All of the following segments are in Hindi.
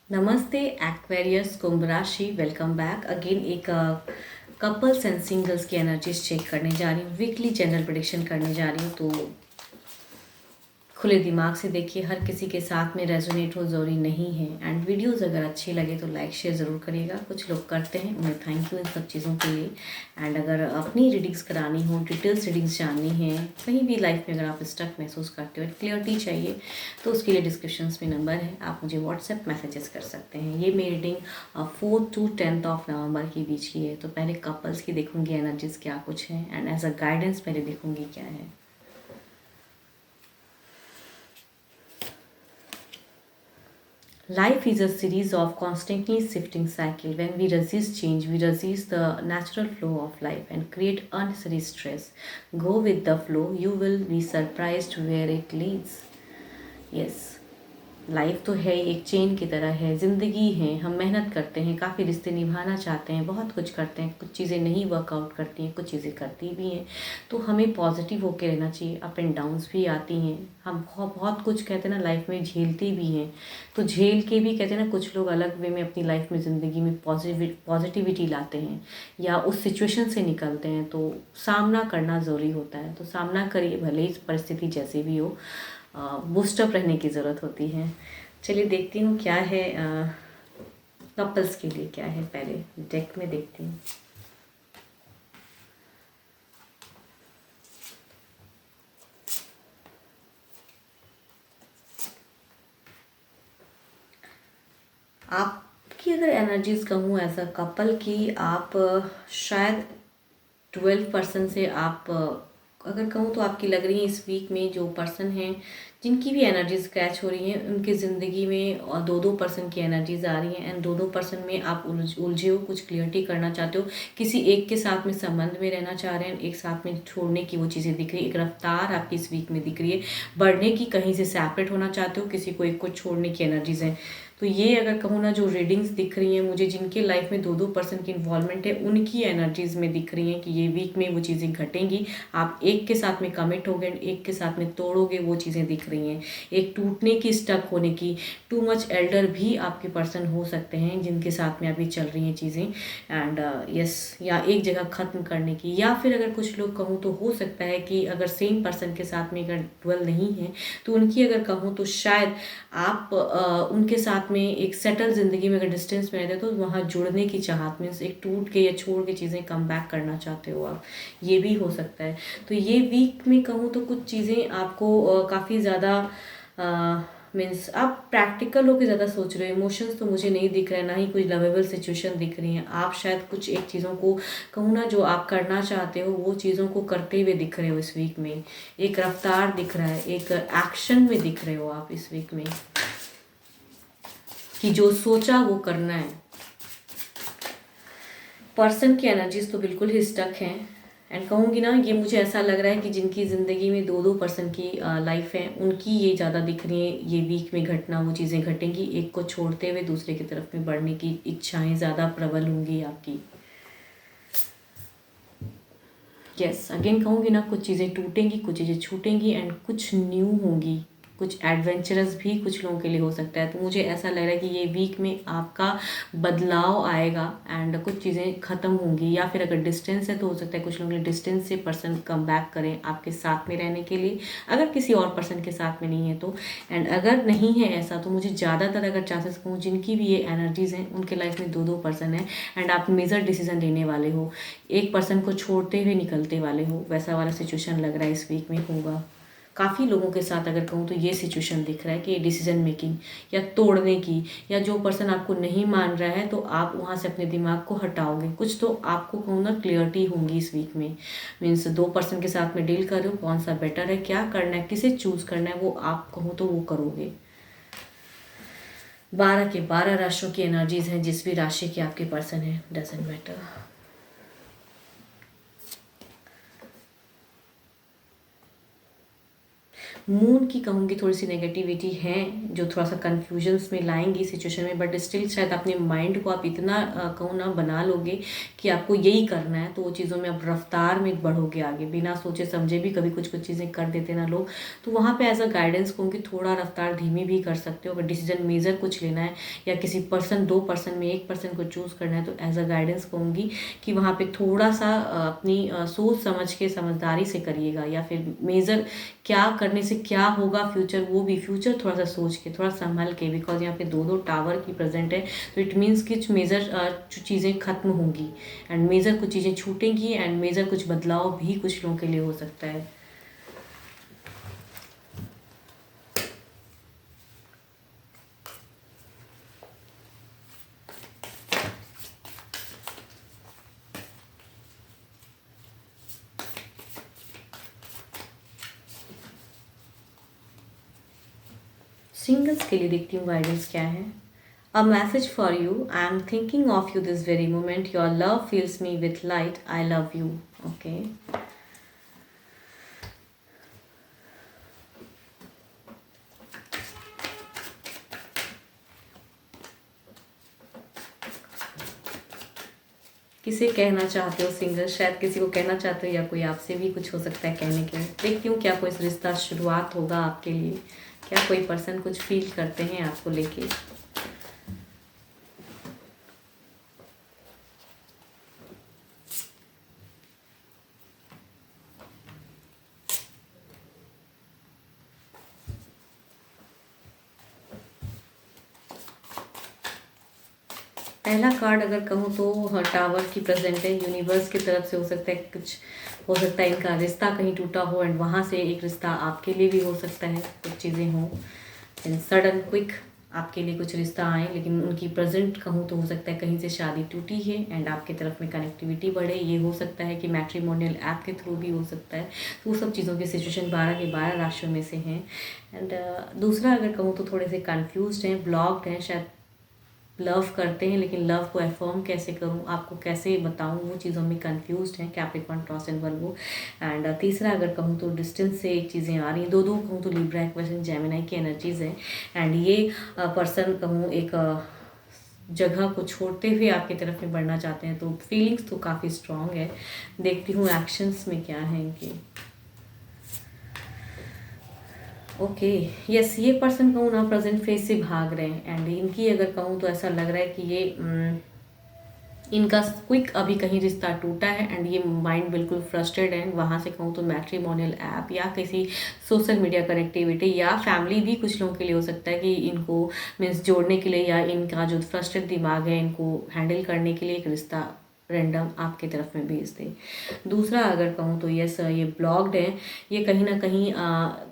नमस्ते एक्वेरियस कुंभ राशि। Welcome back again. एक कपल्स एंड सिंगल्स की एनर्जीज चेक करने जा रही हूँ, वीकली जनरल प्रेडिक्शन करने जा रही हूँ। तो खुले दिमाग से देखिए, हर किसी के साथ में रेजोनेट हो ज़रूरी नहीं है। एंड वीडियोस अगर अच्छी लगे तो लाइक शेयर ज़रूर करिएगा। कुछ लोग करते हैं, उन्हें थैंक यू इन सब चीज़ों के लिए। एंड अगर अपनी रीडिंग्स करानी हो, डिटेल्स रीडिंग्स जाननी है, कहीं भी लाइफ में अगर आप स्टक महसूस करते हो, क्लियरिटी चाहिए, तो उसके लिए डिस्क्रिप्शन में नंबर है, आप मुझे व्हाट्सएप मैसेजेस कर सकते हैं। ये मेरी रीडिंग 4 to 10 नवंबर के बीच की है। तो पहले कपल्स की देखूंगी एनर्जीज क्या कुछ है, एंड एज अ गाइडेंस पहले देखूंगी क्या है। Life is a series of constantly shifting cycle. When we resist change, we resist the natural flow of life and create unnecessary stress. Go with the flow, you will be surprised where it leads. Yes. Life तो है, एक चेन की तरह है, ज़िंदगी है। हम मेहनत करते हैं, काफ़ी रिश्ते निभाना चाहते हैं, बहुत कुछ करते हैं, कुछ चीज़ें नहीं वर्कआउट करती हैं, कुछ चीज़ें करती भी हैं। तो हमें पॉजिटिव होकर रहना चाहिए। अप एंड डाउन्स भी आती हैं, हम बहुत बहुत कुछ कहते हैं ना लाइफ में झेलती भी हैं। तो झेल के भी कहते हैं ना, कुछ लोग अलग वे में अपनी लाइफ में ज़िंदगी में पॉजिटिविटी लाते हैं या उस सिचुएशन से निकलते हैं। तो सामना करना ज़रूरी होता है, तो सामना करिए, भले ही परिस्थिति जैसी भी हो। बूस्टअप रहने की ज़रूरत होती है। चलिए देखती हूँ क्या है कपल्स के लिए, क्या है पहले डेक में देखती हूँ। आपकी अगर एनर्जीज कहूँ एज अ कपल की, आप शायद 12% से आप अगर कहूँ तो आपकी लग रही है इस वीक में जो पर्सन हैं जिनकी भी एनर्जीज कैच हो रही हैं, उनकी ज़िंदगी में और 2-2% की एनर्जीज आ रही हैं। एंड 2-2% में आप उलझे हो, कुछ क्लियरिटी करना चाहते हो, किसी एक के साथ में संबंध में रहना चाह रहे हैं, एक साथ में छोड़ने की वो चीज़ें दिख रही है। एक रफ्तार आपकी इस वीक में दिख रही है, बढ़ने की, कहीं से सेपरेट होना चाहते हो, किसी को एक को छोड़ने की एनर्जीज हैं। तो ये अगर कहूँ ना, जो रीडिंग्स दिख रही हैं मुझे, जिनके लाइफ में 2-2% की इन्वॉल्वमेंट है, उनकी एनर्जीज में दिख रही हैं कि ये वीक में वो चीज़ें घटेंगी। आप एक के साथ में कमिट होगे, एक के साथ में तोड़ोगे, वो चीज़ें दिख रही हैं। एक टूटने की, स्टक होने की, टू मच एल्डर भी आपके पर्सन हो सकते हैं जिनके साथ में अभी चल रही हैं चीज़ें। एंड यस, या एक जगह ख़त्म करने की, या फिर अगर कुछ लोग कहूँ तो हो सकता है कि अगर सेम पर्सन के साथ में अगर ट्वेल्व नहीं है तो उनकी अगर कहूँ तो शायद आप उनके साथ में एक सेटल ज़िंदगी में अगर डिस्टेंस में रहते हो तो वहाँ जुड़ने की चाहत में, एक टूट के या छोड़ के चीज़ें कम बैक करना चाहते हो आप, ये भी हो सकता है। तो ये वीक में कहूँ तो कुछ चीज़ें आपको काफ़ी ज़्यादा मीन्स आप प्रैक्टिकल होकर ज़्यादा सोच रहे हो। इमोशंस तो मुझे नहीं दिख रहे, ना ही कोई लवेबल सिचुएशन दिख रही हैं। आप शायद कुछ एक चीज़ों को कहूँ ना, जो आप करना चाहते हो वो चीज़ों को करते हुए दिख रहे हो इस वीक में। एक रफ्तार दिख रहा है, एक एक्शन में दिख रहे हो आप इस वीक में, कि जो सोचा वो करना है। पर्सन की एनर्जीज तो बिल्कुल ही स्टक हैं। एंड कहूँगी ना, ये मुझे ऐसा लग रहा है कि जिनकी ज़िंदगी में 2-2% की लाइफ है, उनकी ये ज़्यादा दिख रही है ये वीक में घटना, वो चीज़ें घटेंगी। एक को छोड़ते हुए दूसरे की तरफ में बढ़ने की इच्छाएं ज़्यादा प्रबल होंगी आपकी। यस, अगेन कहूँगी ना, कुछ चीज़ें टूटेंगी, कुछ चीज़ें छूटेंगी, एंड कुछ न्यू होंगी, कुछ एडवेंचरस भी कुछ लोगों के लिए हो सकता है। तो मुझे ऐसा लग रहा है कि ये वीक में आपका बदलाव आएगा एंड कुछ चीज़ें ख़त्म होंगी। या फिर अगर डिस्टेंस है तो हो सकता है कुछ लोगों के लिए डिस्टेंस से पर्सन कम बैक करें आपके साथ में रहने के लिए, अगर किसी और पर्सन के साथ में नहीं है तो। एंड अगर नहीं है ऐसा तो मुझे ज़्यादातर अगर चांसेस कहूँ, जिनकी भी ये एनर्जीज़ हैं उनके लाइफ में 2-2% है, एंड आप मेजर डिसीजन लेने वाले हो, एक पर्सन को छोड़ते हुए निकलते वाले हो, वैसा वाला सिचुएशन लग रहा है इस वीक में होगा। काफ़ी लोगों के साथ अगर कहूँ तो ये सिचुएशन दिख रहा है कि डिसीजन मेकिंग या तोड़ने की, या जो पर्सन आपको नहीं मान रहा है तो आप वहाँ से अपने दिमाग को हटाओगे। कुछ तो आपको कहूँ ना क्लियरिटी होंगी इस वीक में। मीन्स 2% के साथ में डील कर रहे हो, कौन सा बेटर है, क्या करना है, किसे चूज़ करना है, वो आप कहूँ तो वो करोगे। 12 के 12 राशियों की एनर्जीज हैं, जिस भी राशि के आपके पर्सन है, डजेंट मैटर। मून की कहूँगी थोड़ी सी नेगेटिविटी है जो थोड़ा सा कन्फ्यूजन्स में लाएंगी सिचुएशन में, बट स्टिल शायद अपने माइंड को आप इतना कहूँ ना बना लोगे कि आपको यही करना है, तो वो चीज़ों में आप रफ्तार में बढ़ोगे आगे। बिना सोचे समझे भी कभी कुछ कुछ चीज़ें कर देते ना लोग, तो वहाँ पे एज अ गाइडेंस कहूँगी थोड़ा रफ्तार धीमी भी कर सकते हो। अगर डिसीजन मेजर कुछ लेना है या किसी पर्सन, 2 पर्सन में 1 पर्सन को चूज़ करना है, तो एज अ गाइडेंस कहूँगी कि वहाँ पे थोड़ा सा अपनी सोच समझ के समझदारी से करिएगा, या फिर मेजर क्या करने से क्या होगा फ्यूचर, वो भी फ्यूचर थोड़ा सा सोच के, थोड़ा संभल के, बिकॉज यहाँ पे दो दो टावर की प्रेजेंट है, तो इट मीन्स कुछ मेजर चीज़ें खत्म होंगी एंड मेजर कुछ चीज़ें छूटेंगी एंड मेजर कुछ बदलाव भी कुछ लोगों के लिए हो सकता है। सिंगल्स के लिए देखती हूँ गाइडेंस क्या है। A message for you, I am thinking of you this very moment, your love fills me with light, I love you. Okay, किसे कहना चाहते हो सिंगल, शायद किसी को कहना चाहते हो या कोई आपसे भी कुछ हो सकता है कहने के लिए। देखती हूँ क्या कोई रिश्ता शुरुआत होगा आपके लिए, क्या कोई पर्सन कुछ फील करते हैं आपको लेके। पहला कार्ड अगर कहूँ तो टावर की प्रेजेंट है, यूनिवर्स की तरफ से हो सकता है कुछ, हो सकता है इनका रिश्ता कहीं टूटा हो एंड वहाँ से एक रिश्ता आपके लिए भी हो सकता है, कुछ चीज़ें हों एंड सडन क्विक आपके लिए कुछ रिश्ता आए, लेकिन उनकी प्रेजेंट कहूँ तो हो सकता है कहीं से शादी टूटी है एंड आपके तरफ में कनेक्टिविटी बढ़े। ये हो सकता है कि मैट्रिमोनियल ऐप के थ्रू भी हो सकता है, तो वो सब चीज़ों की सिचुएशन 12 के 12 राशियों में से हैं। एंड दूसरा अगर कहूँ तो थोड़े से कन्फ्यूज हैं, ब्लॉक्ड हैं, शायद लव करते हैं लेकिन लव को अफर्म कैसे करूं, आपको कैसे बताऊं, वो चीज़ों में कंफ्यूज्ड हैं, Capricorn, taurus and Virgo. And तीसरा अगर कहूँ तो डिस्टेंस से एक चीज़ें आ रही हैं, दो दो कहूँ तो लिब्रा, एक्वेरियस, जेमिनी की एनर्जीज हैं एंड ये पर्सन कहूँ एक जगह को छोड़ते हुए आपकी तरफ में बढ़ना चाहते हैं, तो फीलिंग्स तो काफ़ी स्ट्रॉन्ग है। देखती हूँ एक्शंस में क्या है इनके। ओके, यस, ये पर्सन कहूँ ना प्रेजेंट फेज से भाग रहे हैं एंड इनकी अगर कहूँ तो ऐसा लग रहा है कि ये इनका क्विक अभी कहीं रिश्ता टूटा है एंड ये माइंड बिल्कुल फ्रस्ट्रेटेड है। वहाँ से कहूँ तो मैट्रिमोनियल ऐप या किसी सोशल मीडिया कनेक्टिविटी या फैमिली भी कुछ लोगों के लिए हो सकता है कि इनको मीन्स जोड़ने के लिए या इनका जो फ्रस्ट्रेटेड दिमाग है इनको हैंडल करने के लिए एक रिश्ता रैंडम आपकी तरफ में भेज दे। दूसरा अगर कहूँ तो यस, ये ब्लॉक्ड है, ये कहीं ना कहीं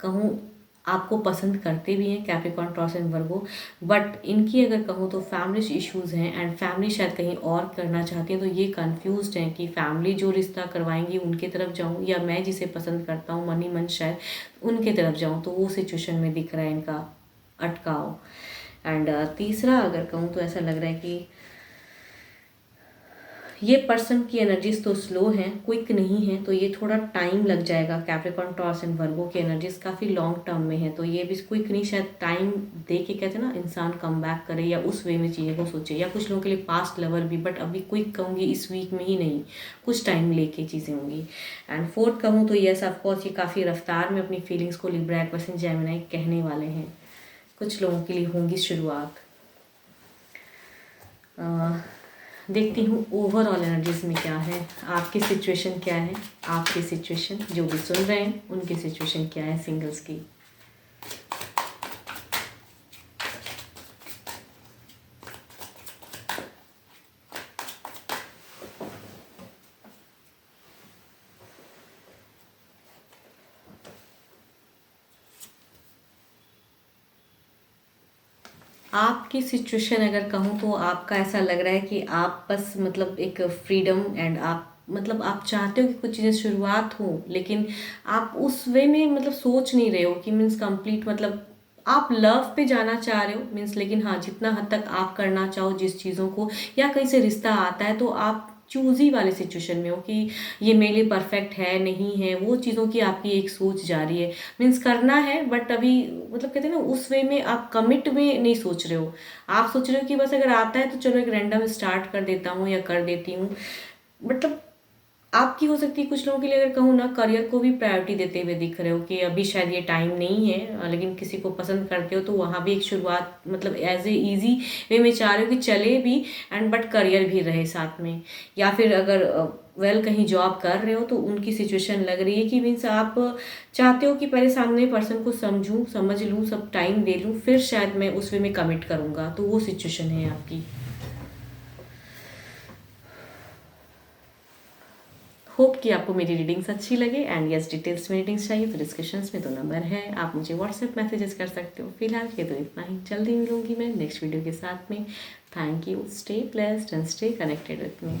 कहूँ आपको पसंद करते भी हैं, Capricorn, taurus and Virgo, but इनकी अगर कहूँ तो फैमिली इश्यूज हैं एंड फैमिली शायद कहीं और करना चाहती हैं, तो ये कंफ्यूज्ड हैं कि फैमिली जो रिश्ता करवाएंगी उनके तरफ जाऊँ या मैं जिसे पसंद करता हूँ मनी मन शायद उनके तरफ जाऊँ, तो वो सिचुएशन में दिख रहा है इनका अटकाव। एंड तीसरा अगर कहूँ तो ऐसा लग रहा है कि ये पर्सन की एनर्जीज तो स्लो हैं, क्विक नहीं है, तो ये थोड़ा टाइम लग जाएगा। कैप्रिकॉर्न, टॉरस एंड वर्गो की एनर्जीज काफ़ी लॉन्ग टर्म में है, तो ये भी क्विक नहीं, शायद टाइम दे के कहते हैं ना इंसान कम बैक करे या उस वे में चीज़ें को सोचे, या कुछ लोगों के लिए पास्ट लवर भी, बट अभी क्विक कहूँगी इस वीक में ही नहीं, कुछ टाइम लेके चीज़ें होंगी। एंड फोर्थ कहूँ तो येस ऑफकोर्स ये काफ़ी रफ्तार में अपनी फीलिंग्स को लिब्रा, एक्वेरियस, जेमिनी कहने वाले हैं, कुछ लोगों के लिए होंगी शुरुआत। देखती हूँ ओवरऑल एनर्जीज में क्या है, आपकी सिचुएशन क्या है, आपकी सिचुएशन जो भी सुन रहे हैं उनकी सिचुएशन क्या है सिंगल्स की। आपकी सिचुएशन अगर कहूँ तो आपका ऐसा लग रहा है कि आप बस मतलब एक फ्रीडम एंड आप मतलब आप चाहते हो कि कुछ चीज़ें शुरुआत हो, लेकिन आप उस वे में मतलब सोच नहीं रहे हो कि मीन्स कंप्लीट मतलब आप लव पे जाना चाह रहे हो मीन्स, लेकिन हाँ जितना हद तक आप करना चाहो जिस चीज़ों को या कहीं से रिश्ता आता है तो आप चूज़ी वाले सिचुएशन में हो कि ये मेरे लिए परफेक्ट है नहीं है, वो चीज़ों की आपकी एक सोच जा रही है। मीन्स करना है बट अभी मतलब कहते हैं ना उस वे में आप कमिट में नहीं सोच रहे हो। आप सोच रहे हो कि बस अगर आता है तो चलो एक रैंडम स्टार्ट कर देता हूँ या कर देती हूँ। मतलब आपकी हो सकती है कुछ लोगों के लिए अगर कहूँ ना करियर को भी प्रायोरिटी देते हुए दिख रहे हो कि अभी शायद ये टाइम नहीं है, लेकिन किसी को पसंद करते हो तो वहाँ भी एक शुरुआत मतलब एज ए इजी वे में चाह रहे हो कि चले भी एंड बट करियर भी रहे साथ में। या फिर अगर वेल कहीं जॉब कर रहे हो तो उनकी सिचुएशन लग रही है कि मीन्स आप चाहते हो कि पहले सामने पर्सन को समझूं, समझ लूँ, सब टाइम दे लूँ, फिर शायद मैं उस वे में कमिट करूँगा। तो वो सिचुएशन है आपकी। होप कि आपको मेरी रीडिंग्स अच्छी लगे एंड यस डिटेल्स में रीडिंग्स चाहिए तो डिस्कशंस में 2 नंबर है, आप मुझे व्हाट्सएप मैसेजेस कर सकते हो। फिलहाल के तो इतना ही, जल्दी मिलूंगी मैं नेक्स्ट वीडियो के साथ में। Thank you, stay blessed and stay connected with me.